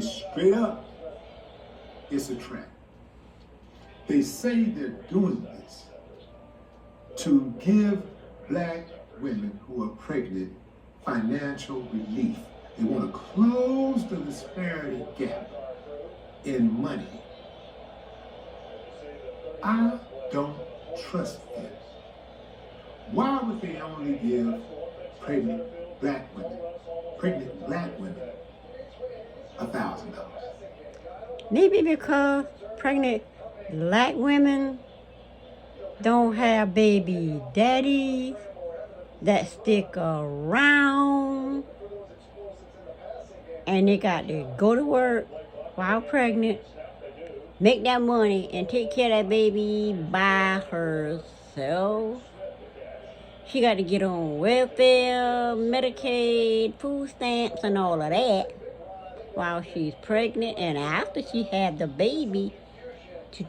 Straight up, it's a trap. They say they're doing this to give black women who are pregnant financial relief. They want to close the disparity gap in money. I don't trust them. Why would they only give pregnant black women $1,000? Maybe because pregnant black women don't have baby daddies that stick around, and they got to go to work while pregnant, make that money, and take care of that baby by herself. She got to get on welfare, Medicaid, food stamps, and all of that while she's pregnant. And after she had the baby, to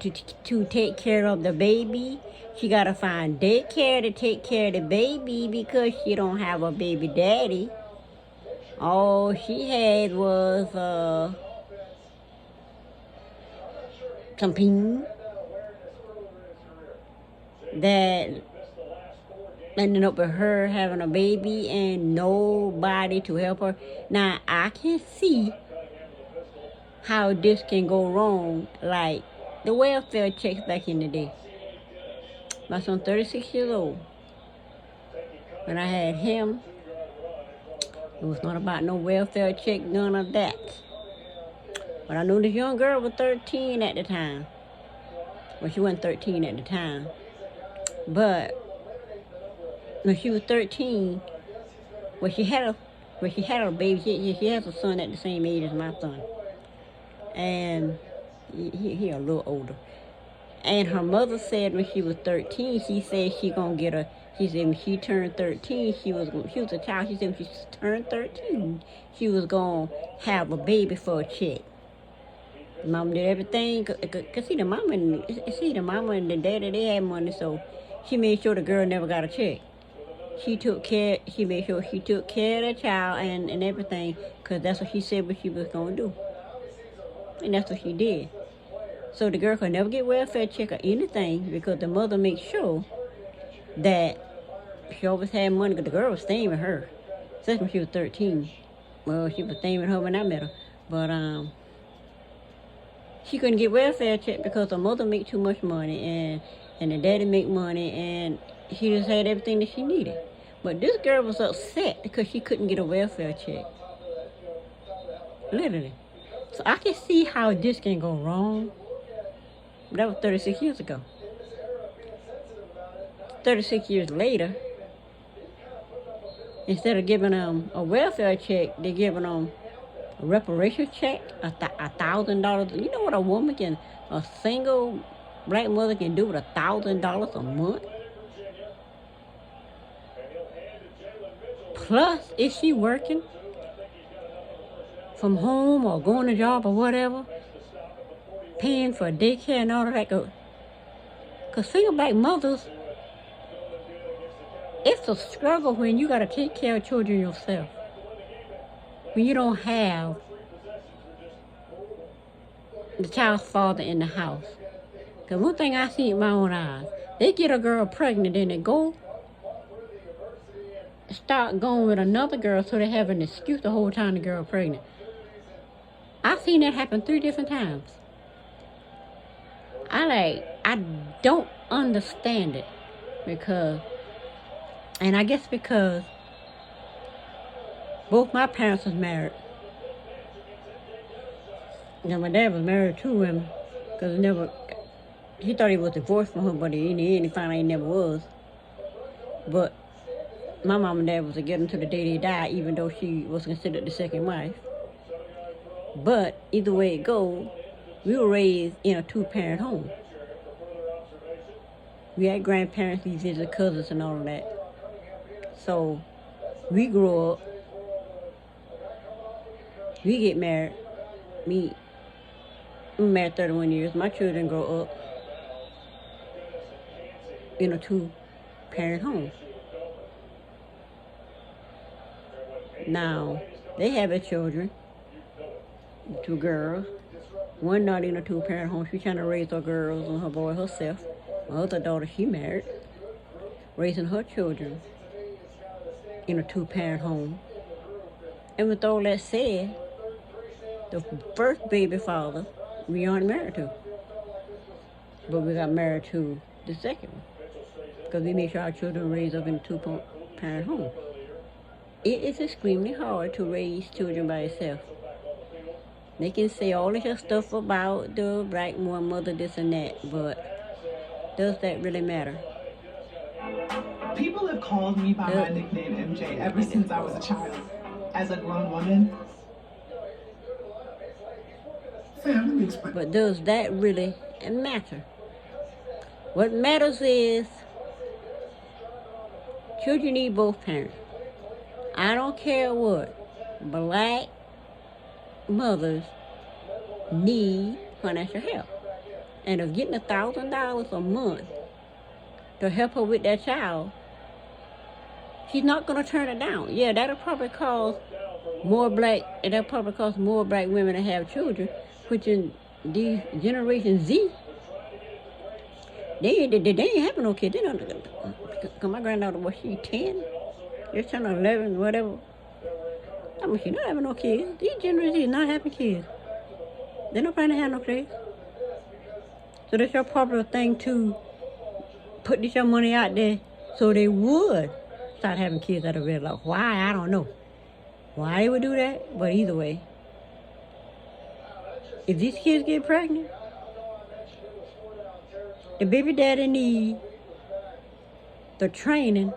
take care of the baby, she got to find daycare to take care of the baby because she don't have a baby daddy. All she had was something that ended up with her having a baby and nobody to help her. Now, I can see how this can go wrong, like the welfare checks back in the day. My son, 36 years old. When I had him, it was not about no welfare check, none of that. But I knew this young girl was 13 at the time. Well, she wasn't 13 at the time. But when she was 13, when she had a baby, she has a son at the same age as my son. And he a little older. And her mother said when she was 13, she said she gonna get a. She said when she turned 13, she was a child. She said when she turned 13, she was gonna have a baby for a check. Mom did everything, cause see the mama and the daddy, they had money, so she made sure the girl never got a check. She made sure she took care of the child and everything, cause that's what she said what she was gonna do. And that's what she did. So the girl could never get welfare check or anything because the mother made sure that she always had money, because the girl was staying with her since when she was 13. Well, she was staying with her when I met her. But she couldn't get welfare check because her mother made too much money and the daddy make money, and she just had everything that she needed. But this girl was upset because she couldn't get a welfare check. Literally. So I can see how this can go wrong. That was 36 years ago. 36 years later, instead of giving them a welfare check, they're giving them a reparation check, $1,000. You know what a single black mother can do with $1,000 a month? Plus, is she working from home or going to job or whatever, paying for daycare and all of that? Because single black mothers, it's a struggle when you got to take care of children yourself. When you don't have the child's father in the house. Because one thing I see in my own eyes, they get a girl pregnant and they start going with another girl so they have an excuse the whole time the girl pregnant. I've seen that happen 3 different times. I don't understand it and I guess because both my parents was married. My dad was married to him because he thought he was divorced from her, but in the end he found out he never was. But my mom and dad was together until the day they died, even though she was considered the second wife. But either way it goes, we were raised in a 2-parent home. We had grandparents, we visited cousins and all of that. So we grew up, we get married. I'm married 31 years. My children grow up in a 2-parent home. Now, they have their children. two girls. One not in a two-parent home. She's trying to raise her girls and her boy herself. My other daughter, she married, raising her children in a two-parent home. And with all that said, the first baby father we aren't married to. But we got married to the second one. Because we make sure our children raise up in a two-parent home. It is extremely hard to raise children by yourself. They can say all this stuff about the black one mother, this and that, but does that really matter? People have called me by my nickname MJ ever since I was a child. As a grown woman. But does that really matter? What matters is children need both parents. I don't care what. Black mothers need financial help. And if getting $1,000 a month to help her with that child, she's not going to turn it down. Yeah, that'll probably cause more black women to have children, which in these Generation Z, they ain't having no kids. They don't. Cause my granddaughter, was she 10? Just turned 11, whatever. I mean, she not having no kids. These Generation Z not having kids. They not planning to have no kids. So that's your popular thing to put this your money out there so they would start having kids at a red light. Why? I don't know. Why they would do that? But either way, if these kids get pregnant, the baby daddy need the training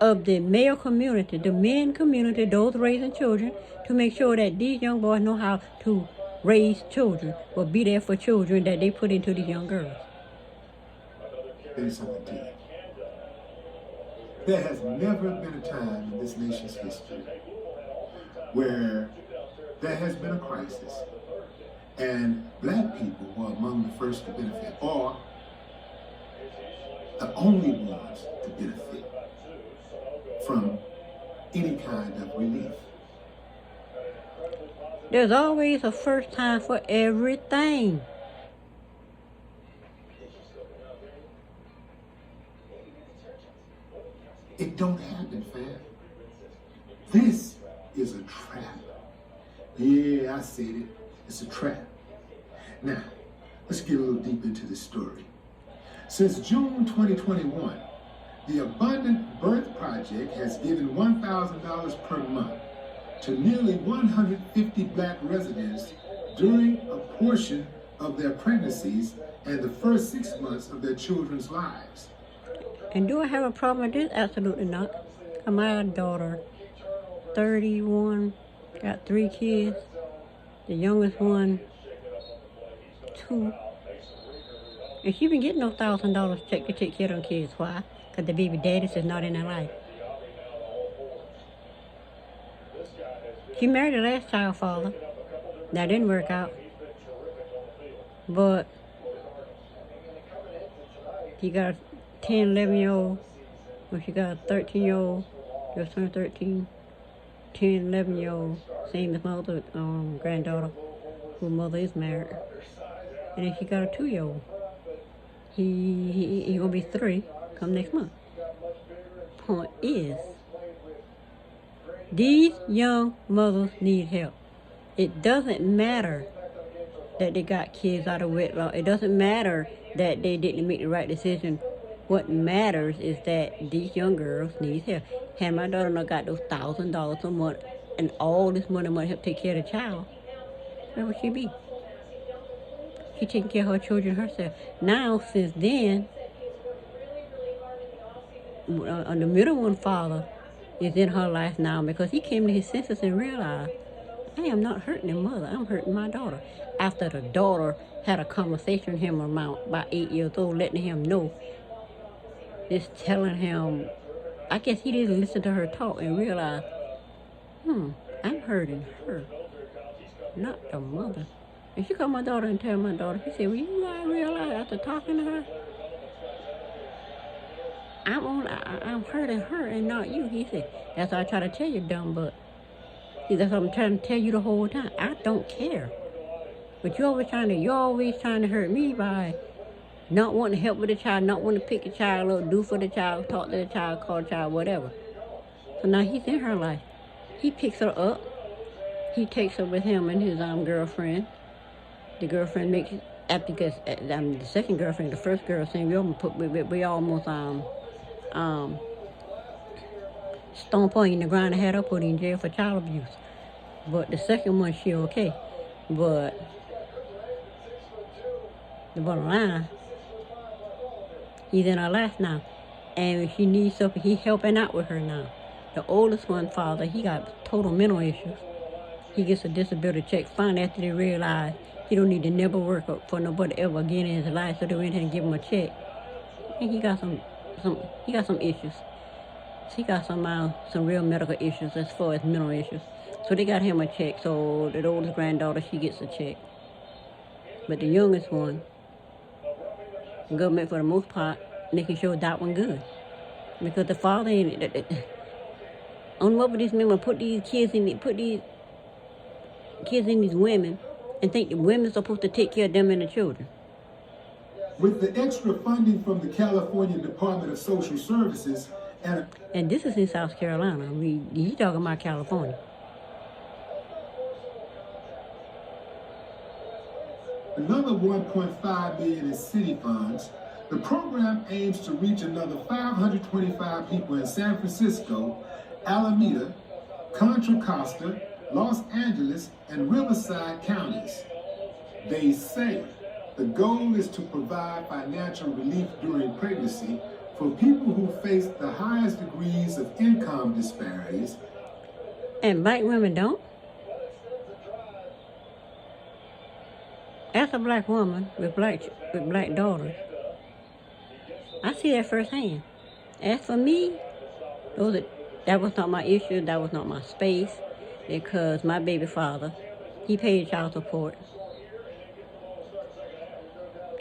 of the male community, the men community, those raising children, to make sure that these young boys know how to raise children or be there for children that they put into these young girls. There's something to you. There has never been a time in this nation's history where there has been a crisis and black people were among the first to benefit, or the only ones to benefit from any kind of relief. There's always a first time for everything. It don't happen, fam. This is a trap. Yeah, I said it. It's a trap. Now, let's get a little deep into this story. Since June 2021, the Abundant Birth Project has given $1,000 per month to nearly 150 black residents during a portion of their pregnancies and the first 6 months of their children's lives. And do I have a problem with this? Absolutely not. My daughter, 31, got 3 kids. The youngest one, 2. And she been getting no $1,000 check to take care of them kids. Why? Because the baby daddies is not in her life. She married the last child father. That didn't work out. But she got a 10, 11-year-old. Well, she got a 13-year-old. Just turned 13. 10, 11-year-old. Same as my other granddaughter, whose mother is married. And then she got a 2-year-old. He gonna be 3 come next month. Point is, these young mothers need help. It doesn't matter that they got kids out of wedlock. It doesn't matter that they didn't make the right decision. What matters is that these young girls need help. Had my daughter not got those $1,000 a month and all this money might help take care of the child, where would she be? She taking care of her children herself. Now, since then, the middle one father is in her life now because he came to his senses and realized, I am not hurting the mother, I'm hurting my daughter. After the daughter had a conversation with him about 8 years old, letting him know, just telling him, I guess he didn't listen to her talk and realize, I'm hurting her, not the mother. And she called my daughter and told my daughter, he said, well, you know, I realized after talking to her, I'm hurting her and not you. He said, that's what I try to tell you, dumb butt. See, that's what I'm trying to tell you the whole time. I don't care. But you're always trying to hurt me by not wanting to help with the child, not wanting to pick the child up, do for the child, talk to the child, call the child, whatever. So now he's in her life. He picks her up. He takes her with him and his girlfriend. The girlfriend makes after because the second girlfriend, the first girlfriend, we almost stomp her in the ground and had her put in jail for child abuse. But the second one, she okay. But the bottom line, he's in her life now. And if she needs something, he's helping out with her now. The oldest one, father, he got total mental issues. He gets a disability check finally after they realize he don't need to never work for nobody ever again in his life, so they went ahead and give him a check. And he got some issues. So he got some real medical issues as far as mental issues. So they got him a check. So the oldest granddaughter, she gets a check. But the youngest one, the government for the most part, making sure that one good. Because the father ain't on what these men will put these kids in these women and think the women's supposed to take care of them and the children. With the extra funding from the California Department of Social Services and this is in South Carolina. I mean, you talking about California. another $1.5 billion in city funds, the program aims to reach another 525 people in San Francisco, Alameda, Contra Costa, Los Angeles, and Riverside counties. They say the goal is to provide financial relief during pregnancy for people who face the highest degrees of income disparities. And black women don't. As a black woman with black daughters, I see that firsthand. As for me, that was not my issue. That was not my space, because my baby father, he paid child support.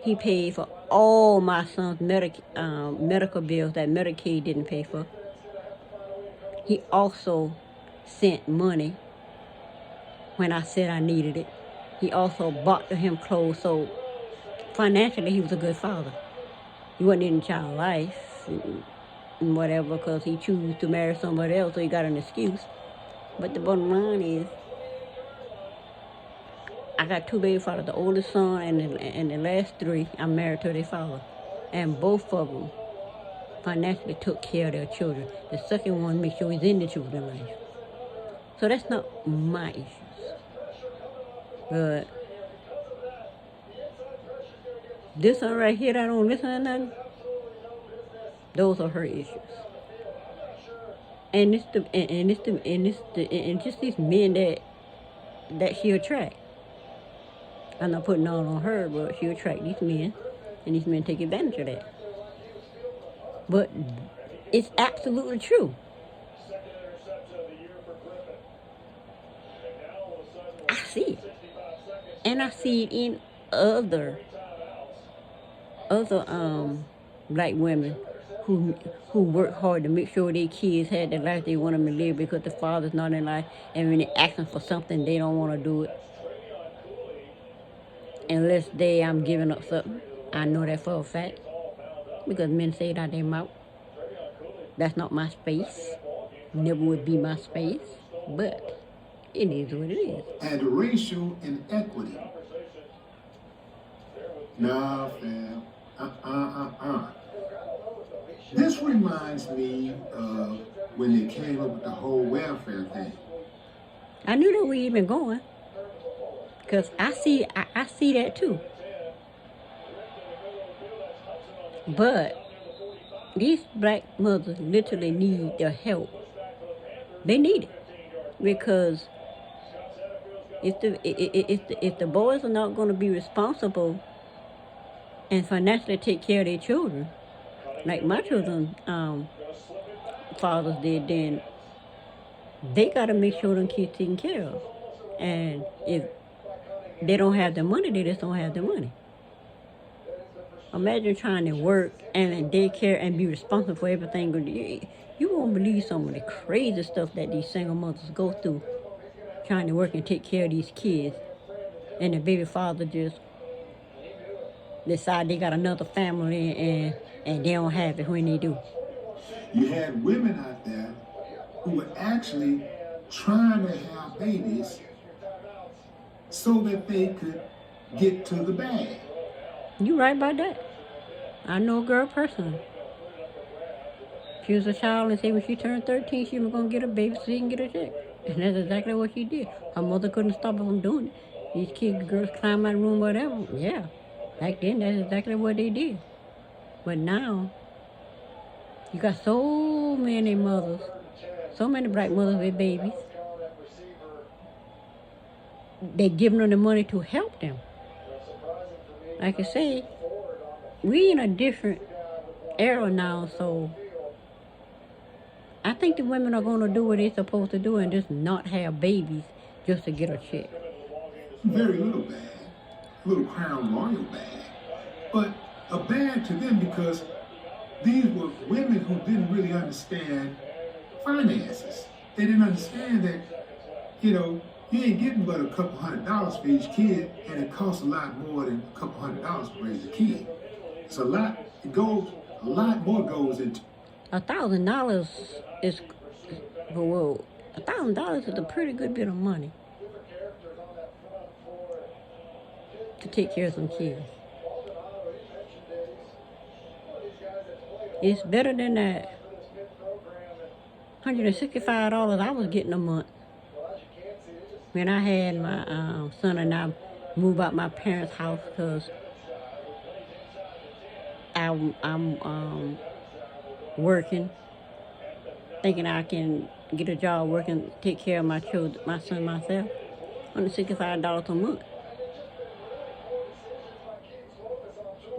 He paid for all my son's medical bills that Medicaid didn't pay for. He also sent money when I said I needed it. He also bought him clothes, so financially he was a good father. He wasn't in child life and whatever, because he chose to marry somebody else, so he got an excuse. But the bottom line is, I got two baby fathers, the oldest son and the last three, I'm married to their father. And both of them financially took care of their children. The second one made sure he's in the children's life. So that's not my issues. But this one right here that I don't listen to nothing, those are her issues. And it's just these men that she attract. I'm not putting all on her, but she attract these men, and these men take advantage of that. But it's absolutely true. I see it. And I see it in other black women who work hard to make sure their kids had the life they want them to live, because the father's not in life, and when they're asking for something, they don't want to do it. Unless I'm giving up something. I know that for a fact, because men say it out their mouth. That's not my space. Never would be my space, but it is what it is. And racial inequity. Nah, fam. This reminds me of when they came up with the whole welfare thing. I knew that we even going, because I see that too. But these black mothers literally need their help. They need it, because if the boys are not going to be responsible and financially take care of their children, like my children fathers did, then they got to make sure them kids taken care of. And if they don't have the money, they just don't have the money. Imagine trying to work and daycare and be responsible for everything. You won't believe some of the crazy stuff that these single mothers go through trying to work and take care of these kids, and the baby father just decide they got another family and they don't have it when they do. You had women out there who were actually trying to have babies so that they could get to the bag. You right about that. I know a girl personally. She was a child and said when she turned 13, she was going to get a baby so she can get a check. And that's exactly what she did. Her mother couldn't stop her from doing it. These kids, girls climb out of the room, whatever. Yeah. Back then, that's exactly what they did. But now, you got so many mothers, so many black mothers with babies. They're giving them the money to help them. Like I say, we in a different era now, so I think the women are going to do what they're supposed to do and just not have babies just to get a check. Very little bag, little Crown Royal bag, but a bag to them because these were women who didn't really understand finances. They didn't understand that, you ain't getting but a couple $100 for each kid, and it costs a lot more than a couple $100 to raise a kid. It's a lot. A lot more goes into. $1,000 is, well, $1,000 is a pretty good bit of money to take care of some kids. It's better than that $165 I was getting a month when I had my son and I move out my parents' house because I'm working, thinking I can get a job working, take care of my children, my son, myself, $165 a month.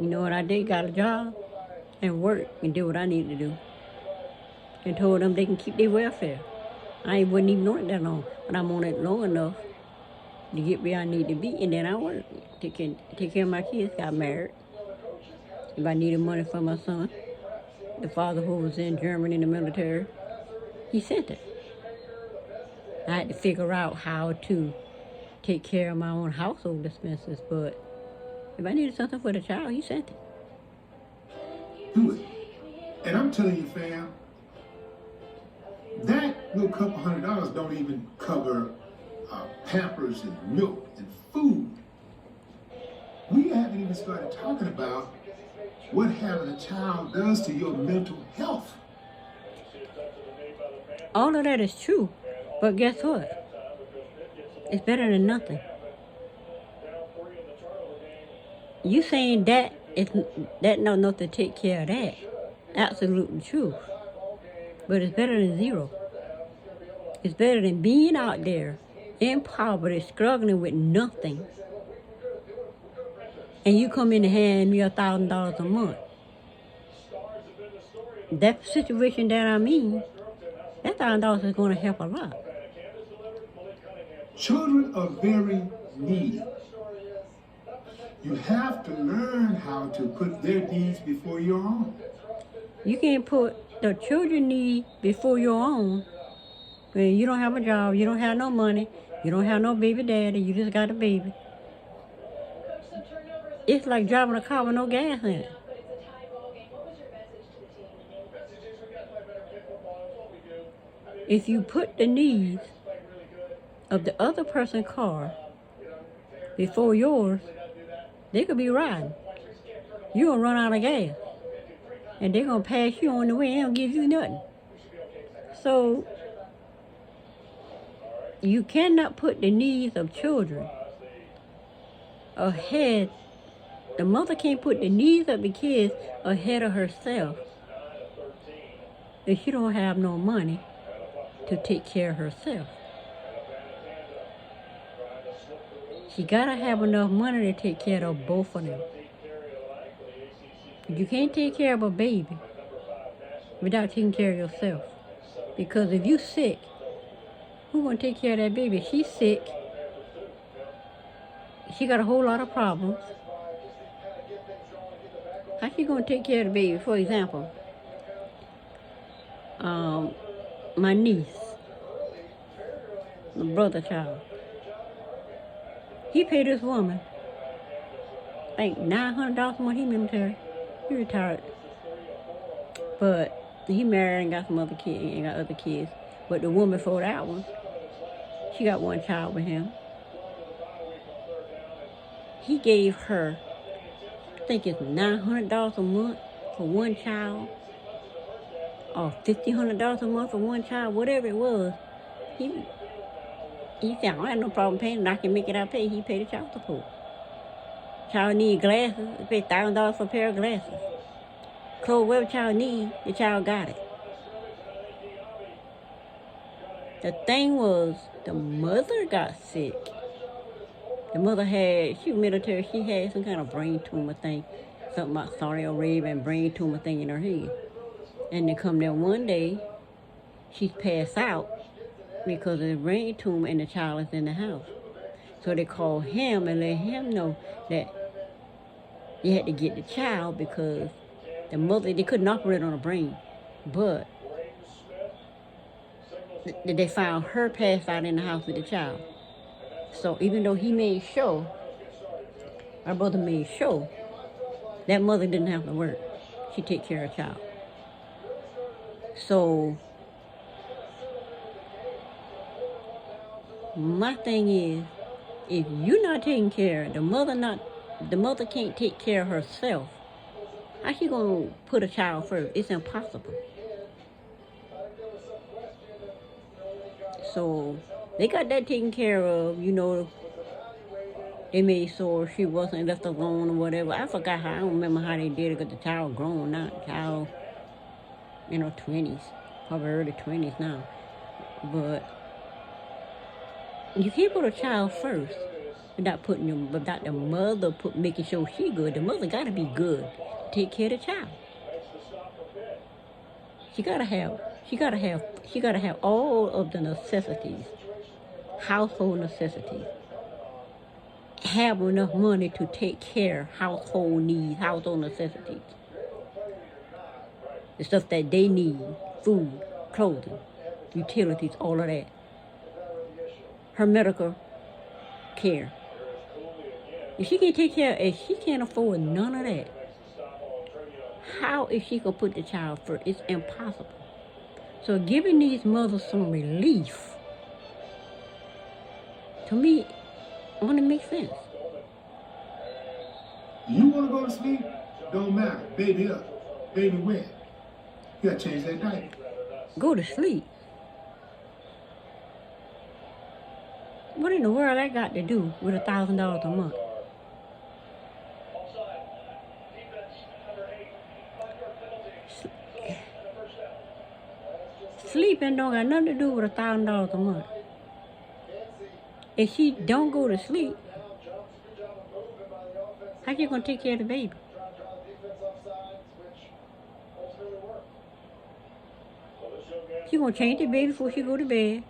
You know what I did? Got a job and worked and did what I needed to do. And told them they can keep their welfare. I wasn't even on it that long, but I'm on it long enough to get where I need to be, and then I work. Take care of my kids, got married. If I needed money for my son, the father who was in Germany in the military, he sent it. I had to figure out how to take care of my own household expenses, but if I needed something for the child, he sent it. Do it. And I'm telling you, fam, that little couple $100 don't even cover Pampers and milk and food. We haven't even started talking about what having a child does to your mental health. All of that is true, but guess what? It's better than nothing. You saying that not enough to take care of that. Absolutely true. But it's better than zero. It's better than being out there in poverty, struggling with nothing. And you come in and hand me $1,000 a month. That situation that I'm in, that $1,000 is going to help a lot. Children are very needy. You have to learn how to put their needs before your own. You can't put the children's need before your own when you don't have a job, you don't have no money, you don't have no baby daddy, you just got a baby. It's like driving a car with no gas in it. If you put the needs of the other person's car before yours, they could be riding. You're going to run out of gas. And they're going to pass you on the way and they don't give you nothing. So, you cannot put the needs of children ahead. The mother can't put the needs of the kids ahead of herself if she don't have no money to take care of herself. She gotta have enough money to take care of both of them. You can't take care of a baby without taking care of yourself. Because if you're sick, who's gonna take care of that baby? She's sick. She got a whole lot of problems. How's she gonna take care of the baby? For example, my niece. my brother's child. He paid this woman, I think $900 a month. He military. He retired. But he married and got some other kids and got other kids. But the woman before that one, she got one child with him. He gave her, I think it's $900 a month for one child, or $1,500 a month for one child, whatever it was. He said, I don't have no problem paying it. I can make it out pay. He paid the child support. Child need glasses. He paid $1,000 for a pair of glasses. Clothes, whatever child need, the child got it. The thing was, the mother got sick. The mother she was military, she had some kind of brain tumor thing. Something about Saudi Arabia and brain tumor thing in her head. And they come there one day, she's passed out because of the brain tumor and the child is in the house. So they called him and let him know that you had to get the child because the mother, they couldn't operate on the brain. But they found her passed out in the house with the child. So even though he made sure, my brother made sure, that mother didn't have to work. She take care of the child. So my thing is, if you're not taking care, the mother can't take care of herself. How she gonna put a child first? It's impossible. So they got that taken care of, They made sure she wasn't left alone or whatever. I forgot how. I don't remember how they did it because the child grown now. The child, 20s, probably early 20s now. But you can't put a child first without the mother making sure she good. The mother got to be good to take care of the child. She gotta have all of the necessities, household necessities. Have enough money to take care of household needs, household necessities. The stuff that they need, food, clothing, utilities, all of that. Her medical care. If she can't afford none of that, how is she going to put the child first? It's impossible. So giving these mothers some relief, to me, only makes sense. You want to go to sleep? Don't matter. Baby up. Baby wet. You got to change that diaper. Go to sleep? What in the world that got to do with $1,000 a month? Sleeping don't got nothing to do with $1,000 a month. If she don't go to sleep, how you gonna take care of the baby? She gonna change the baby before she go to bed.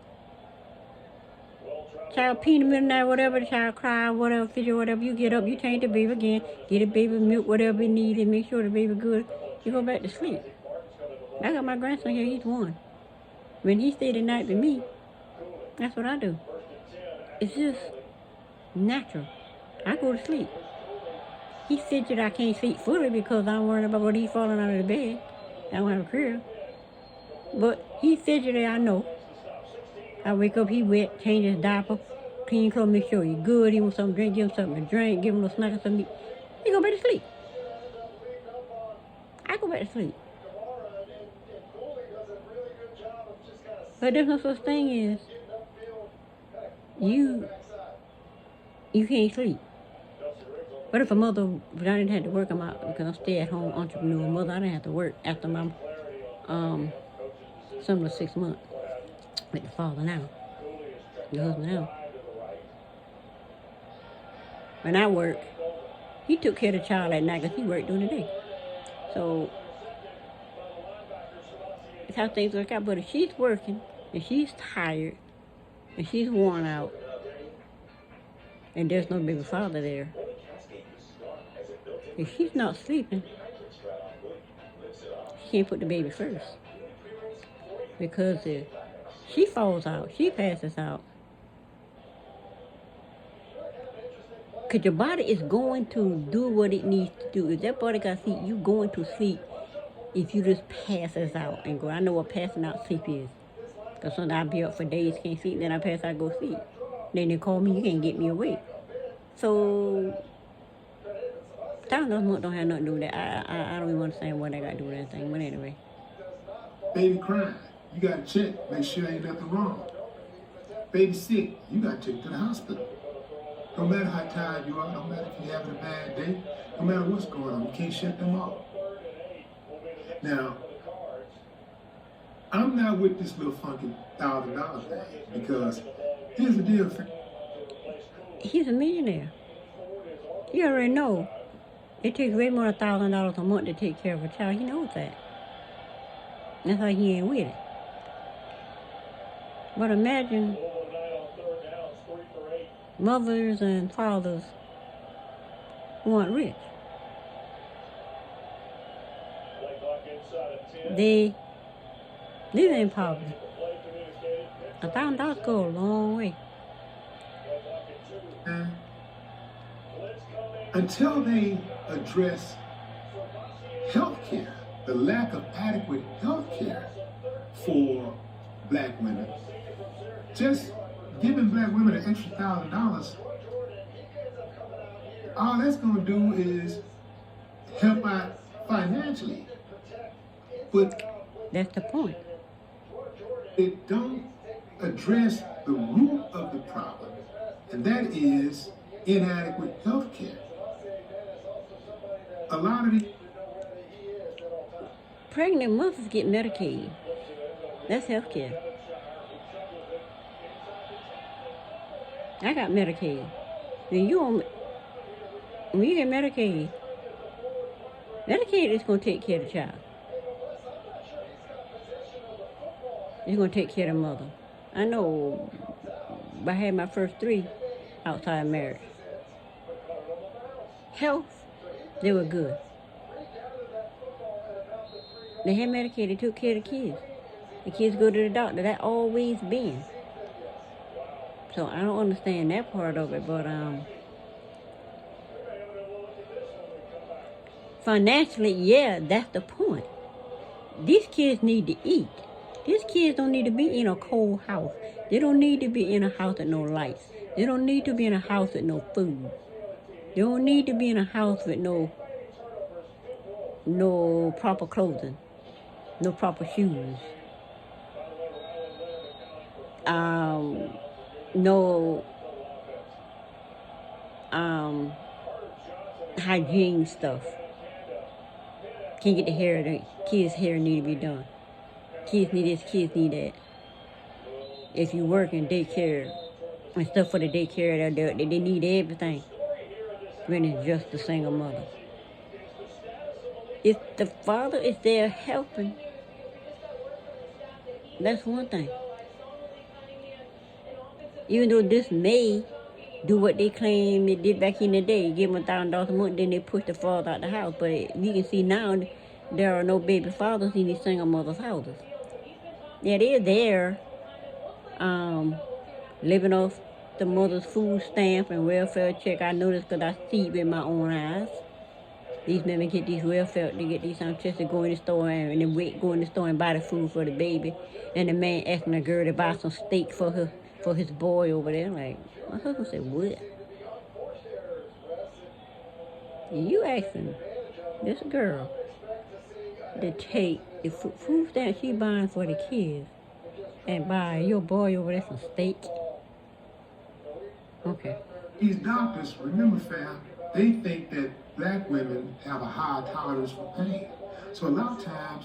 Child pee in the middle of the night, whatever, the child cry, whatever, fidget, whatever, you get up, you change the baby again, get the baby milk, whatever it needs, and make sure the baby good. You go back to sleep. I got my grandson here, he's 1. When he stayed the night with me, that's what I do. It's just natural. I go to sleep. He fidget, I can't sleep fully because I'm worried about what he's falling out of the bed. I don't have a crib. But he fidgeted, I know. I wake up, he wet, change his diaper, clean clothes, make sure he's good. He wants something to drink, give him something to drink, give him a little snack or something. He go back to sleep. I go back to sleep. But there's no such thing as you can't sleep. But if a mother, I didn't have to work, I'm out because I'm stay-at-home entrepreneur mother. I didn't have to work after my son was 6 months with the father now, the husband now. When I work, he took care of the child at night because he worked during the day. So that's how things work out. But if she's working and she's tired and she's worn out and there's no baby father there, if she's not sleeping, she can't put the baby first. Because if she falls out, she passes out, Because your body is going to do what it needs to do. If that body got sleep, you going to sleep if you just passes out and go. I know what passing out sleep is. Because sometimes I be up for days, can't sleep, then I pass out, go sleep. Then they call me, you can't get me awake. So, $1,000 a month don't have nothing to do with that. I don't even understand what I got to do with anything. But anyway. Baby crying, you got to check, make sure ain't nothing wrong. Baby sick, you got to take to the hospital. No matter how tired you are, no matter if you're having a bad day, no matter what's going on, you can't shut them off. Now, I'm not with this little funky $1,000 thing because here's the deal. He's a millionaire. You already know. It takes way more than $1,000 a month to take care of a child. He knows that. That's why he ain't with it. But imagine mothers and fathers who aren't rich. They live in poverty. $1,000 go a long way. Until they address health care, the lack of adequate health care for black women, just giving black women an extra $1,000, all that's going to do is help out financially. But that's the point. It don't address the root of the problem, and that is inadequate health care. A lot of the pregnant mothers get Medicaid. That's health care. I got Medicaid. When you get Medicaid is going to take care of the child. It's going to take care of the mother. I know I had my first 3 outside marriage. Health, they were good. They had Medicaid, they took care of the kids. The kids go to the doctor, that always been. So I don't understand that part of it, but financially, yeah, that's the point. These kids need to eat. These kids don't need to be in a cold house. They don't need to be in a house with no lights. They don't need to be in a house with no food. They don't need to be in a house with no proper clothing, no proper shoes, no hygiene stuff. Can't get the hair, the kids' hair need to be done. Kids need this, kids need that. If you work in daycare and stuff for the daycare, they need everything when it's just a single mother. If the father is there helping, that's one thing. Even though this may do what they claim it did back in the day, give them $1,000 a month, then they push the father out the house. But you can see now there are no baby fathers in these single mothers' houses. Yeah, they're there, living off the mother's food stamp and welfare check. I noticed because I see it with my own eyes. These women get these welfare, they get these checks to go in the store and then go in the store and buy the food for the baby. And the man asking the girl to buy some steak for his boy over there. Like, my husband said, what? You asking this girl to take the food stamp she buying for the kids and buy your boy over there some steak? Okay. These doctors, remember fam, they think that black women have a high tolerance for pain. So a lot of times,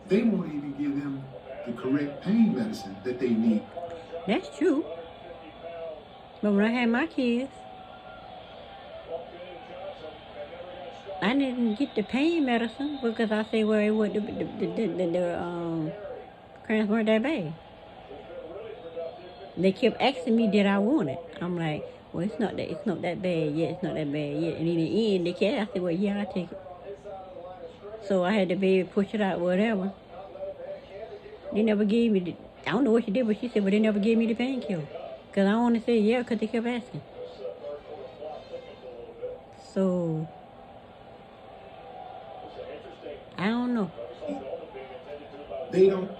they won't even give them the correct pain medicine that they need. That's true. But when I had my kids, I didn't get the pain medicine because I said, well, it was the cramps weren't that bad. They kept asking me, did I want it? I'm like, well, it's not that bad yet. It's not that bad yet. And in the end, they kept asking, well, yeah, I take it. So I had the baby push it out, whatever. They never gave me I don't know what she did, but she said, but they never gave me the painkiller. Because I want to say, yeah, because they kept asking. So, I don't know. They don't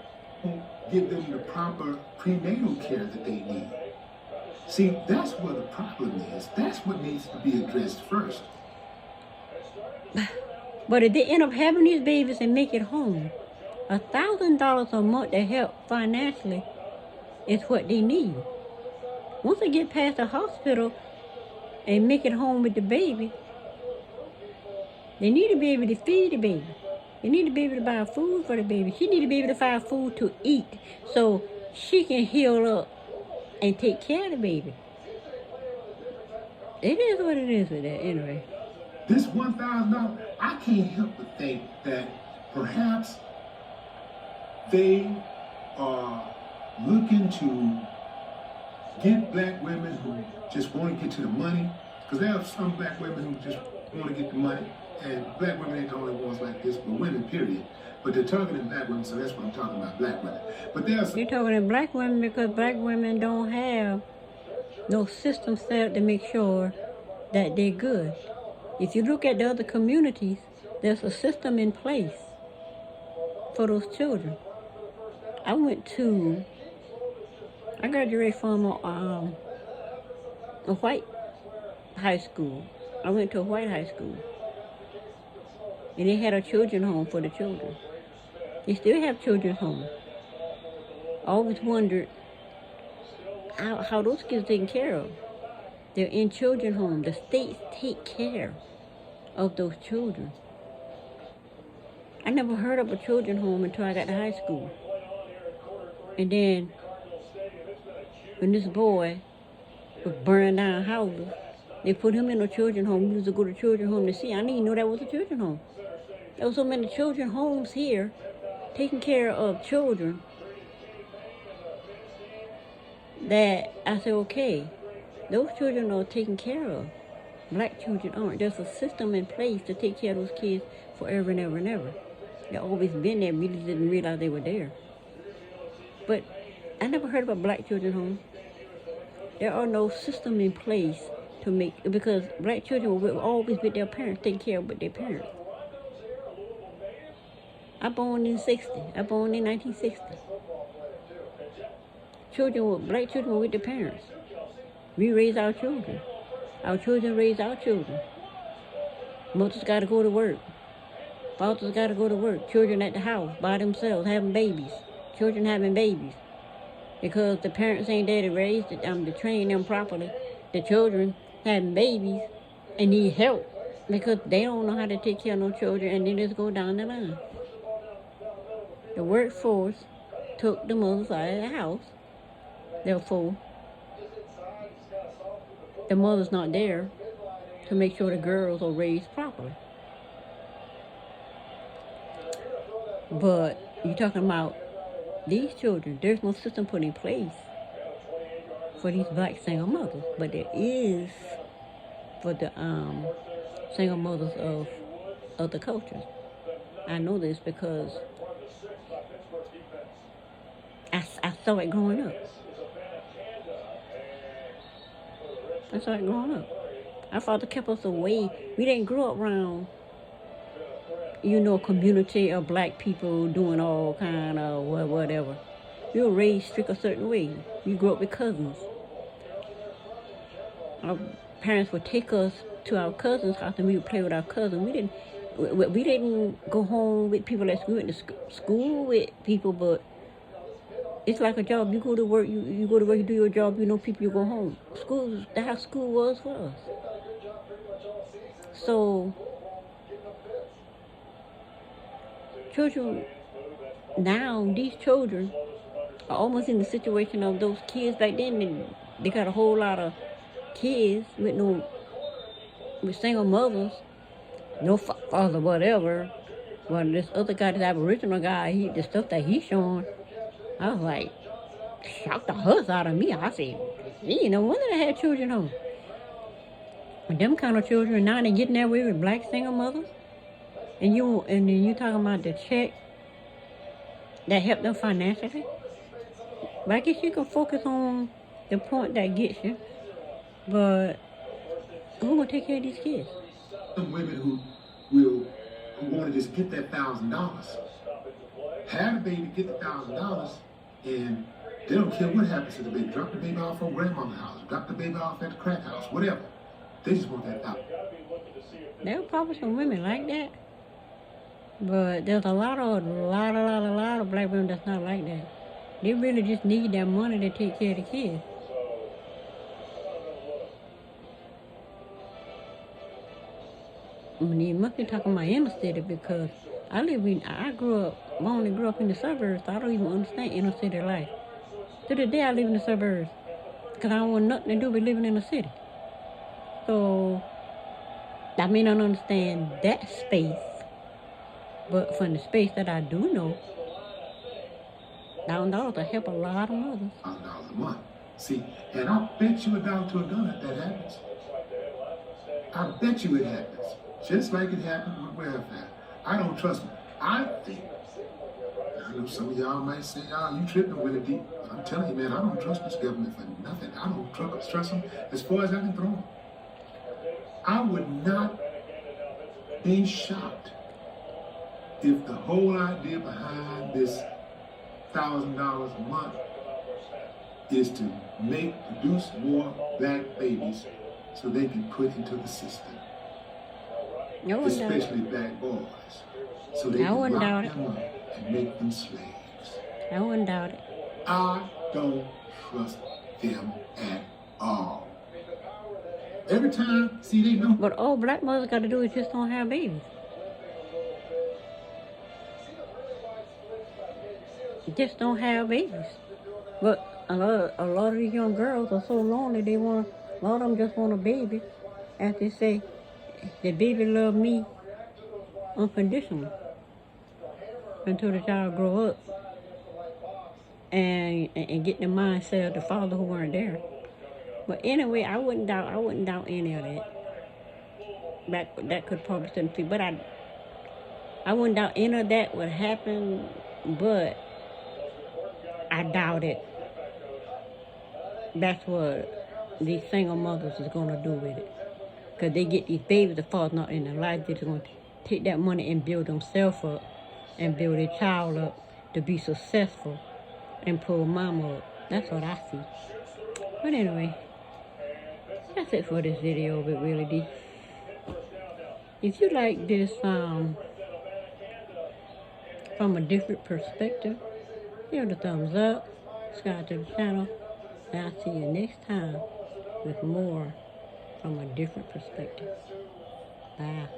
give them the proper prenatal care that they need. See, that's where the problem is. That's what needs to be addressed first. But if they end up having these babies and make it home, $1,000 a month to help financially is what they need. Once they get past the hospital and make it home with the baby, they need to be able to feed the baby. They need to be able to buy food for the baby. She need to be able to find food to eat so she can heal up and take care of the baby. It is what it is with that anyway. This $1,000, I can't help but think that perhaps they are looking to get black women who just want to get to the money, because there are some black women who just want to get the money, and black women ain't the only ones like this, but women, period. But they're targeting black women, so that's what I'm talking about, black women. But there are some... You're talking to black women because black women don't have no system set up to make sure that they're good. If you look at the other communities, there's a system in place for those children. I graduated from a white high school. I went to a white high school. And they had a children's home for the children. They still have children's home. I always wondered how those kids taken care of. They're in children's home. The states take care of those children. I never heard of a children's home until I got to high school. And then when this boy was burning down houses, they put him in a children's home. We used to go to children's home to see. I didn't even know that was a children's home. There were so many children's homes here taking care of children that I said, okay, those children are taken care of. Black children aren't. There's a system in place to take care of those kids forever and ever and ever. They've always been there. We just didn't realize they were there. But I never heard about black children's homes. There are no system in place to make, because black children were always with their parents, taking care of their parents. I born in 1960. Black children were with their parents. We raise our children. Our children raise our children. Mothers got to go to work. Fathers got to go to work. Children at the house by themselves having babies. Children having babies. Because the parents ain't there to raise them, to train them properly. The children having babies and need help because they don't know how to take care of no children, and then just go down the line. The workforce took the mothers out of the house. Therefore, the mother's not there to make sure the girls are raised properly. But you're talking about these children. There's no system put in place for these black single mothers, but there is for the single mothers of other cultures. I know this because I saw it growing up. Our father kept us away. We didn't grow up around, a community of black people doing all kind of whatever. We were raised strict a certain way. We grew up with cousins. Our parents would take us to our cousins' house and we would play with our cousins. We didn't go home with people at school. We went to school with people, but it's like a job. You go to work, you go to work, you do your job, you know people, you go home. That's how school was for us. So, children, now these children are almost in the situation of those kids back then. They got a whole lot of kids with single mothers, no father, whatever. Well, this other guy, this Aboriginal guy, the stuff that he's showing, I was like, shocked the huss out of me. I said, no wonder they had children home. And them kind of children, now they getting that way with black single mothers. And then you talking about the check that helped them financially. But I guess you can focus on the point that gets you. But who gonna take care of these kids? Some women who want to just get that $1,000, have a baby, get the $1,000, and they don't care what happens to the baby. Drop the baby off from grandmother's house, drop the baby off at the crack house, whatever. They just want that $1,000. There are probably some women like that, but there's a lot of black women that's not like that. They really just need that money to take care of the kids. I mean, you must be talking about inner city because I only grew up in the suburbs, so I don't even understand inner city life. To this day, I live in the suburbs because I don't want nothing to do with living in the city. So, I may not understand that space, but from the space that I do know, $1,000 will help a lot of mothers. $1,000 a month. See, and I bet you $1 to $1 that happens. I bet you it happens. Just like it happened with welfare. I don't trust them. I know some of y'all might say, you tripping with it deep. But I'm telling you, man, I don't trust this government for nothing. I don't trust them as far as I can throw them. I would not be shocked if the whole idea behind this $1,000 a month is to produce more black babies so they can put into the system. Especially black boys. So they can lock them up and make them slaves. I wouldn't doubt it. I don't trust them at all. Every time, see, they know. But all black mothers got to do is just don't have babies. Just don't have babies. But a lot of these young girls are so lonely, a lot of them just want a baby. As they say, the baby love me unconditionally until the child grow up and get the mindset of the father who weren't there. But anyway, I wouldn't doubt any of that. That could probably be, but I wouldn't doubt any of that would happen, but I doubt it. That's what these single mothers is gonna do with it. Because they get these babies, the father's not in their life, they're just going to take that money and build themselves up and build their child up to be successful and pull mama up. That's what I see. But anyway, that's it for this video with Willie D. If you like this from a different perspective, give it a thumbs up, subscribe to the channel, and I'll see you next time with more from a different perspective. Bye.